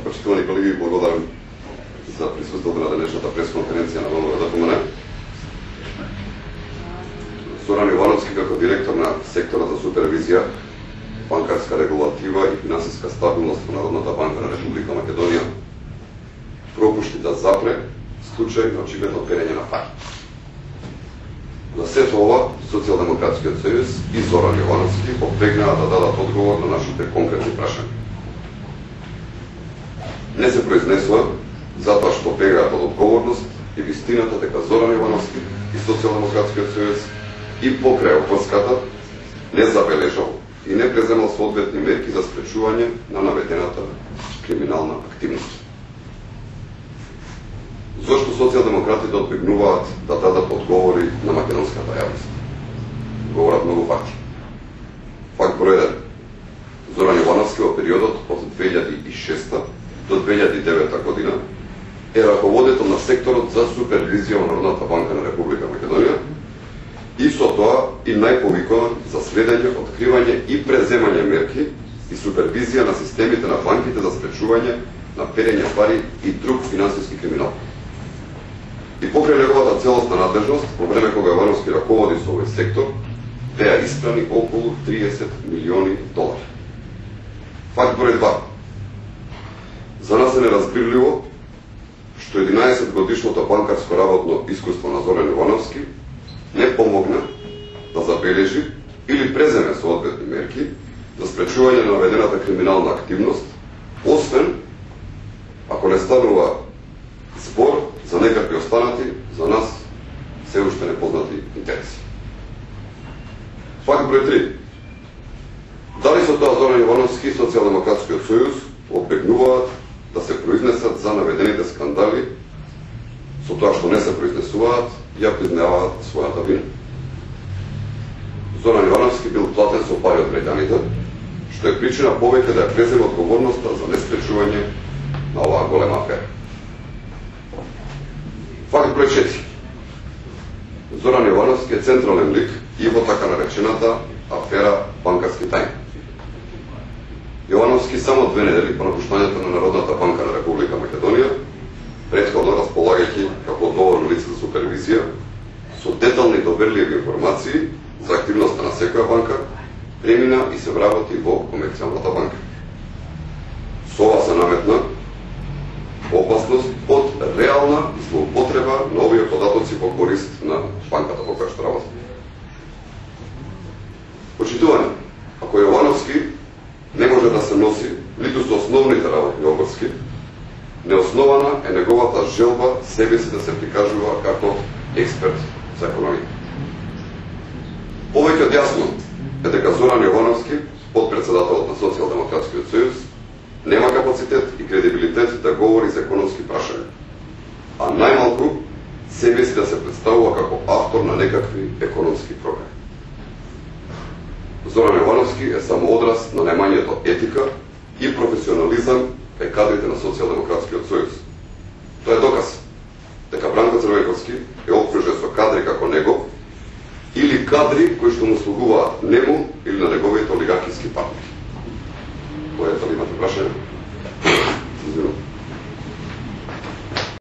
Почитувани колеги, благодарам за присуството на денешната пресконференција на ВВД. Зоран Јовановски како директор на секторот за супервизија, банкарска регулатива и финансиска стабилност во Народната банка на Република Македонија пропушти да запре случај на очигледно перење на пари. За сето ова, Социјалдемократскиот сојуз и Зоран Јовановски попрегнаа да дадат одговор на нашите конкретни прашања. Не се произнесува затоа што бегаат од одговорност и вистината дека Зоран Јовановски и Социјалдемократскиот сојуз и покрај опаската не забележал и не преземал соодветни мерки за спречување на наведената криминална активност. Зошто социјалдемократите одбегнуваат да дадат одговори на македонската јавност? Говорат многу факти. Факт број 1. Зоран Јовановски во периодот од 2006 до 2009 година е раководител на секторот за супервизија во Народната банка на Република Македонија и со тоа и најповикуван за следење, откривање и преземање мерки и супервизија на системите на банките за спречување на перење пари и друг финансиски криминал. И покрај неговата целосна надлежност, во време кога Јовановски раководи со овој сектор, беа испрани околу 30 милиони долари. Факт број 2. За нас е неразбирливо што 11 годишното банкарско работно искуство на Зоран Јовановски не помогна да забележи или преземе соодветни мерки за спречување на наведената криминална активност, освен ако не станува збор за некакви останати за нас се уште непознати интереси. Факт број 3. Дали со тоа Зоран Јовановски и Социјалдемократскиот сојуз одбегнуваат да се произнесат за наведените скандали, со тоа што не се произнесуваат, ја признаваат својата вина. Зоран Јовановски бил платен со пари од граѓаните, што е причина повеќе да ја преземе одговорноста за неспречување на оваа голема афера. Факт број 4. Зоран Јовановски е централен лик и во така наречената афера банкарски тајни. Јовановски само 2 недели по напуштањето на Народната банка на Република Македонија, претходно располагајќи како одговорно лице за супервизија, со детални и доверливи информации за активноста на секоја банка, премина и се вработи во Комерцијалната банка. Со ова се наметна опасност од реална злоупотреба на овие податоци во корист на банката во која што работи. Почитувани, ако Јовановски не може да се носи ниту со основните работни обврски, неоснована е неговата желба себе си да се прикажува како експерт за економија. Повеќе од јасно е дека Зоран Јовановски, подпредседателот на Социјалдемократскиот сојуз, нема капацитет и кредибилитет да говори за економски прашања, а најмалку себе си да се представува како автор на некакви економски програми. Зоран Јовановски е само одраз на најмањето етика и професионализам кај кадрите на Социјалдемократскиот сојуз. Тоа е доказ дека Бранко Црвековски е окружен со кадри како него или кадри кои што му слугуваат нему или на неговите олигархиски партнери. Кој е тоа, имате прашање?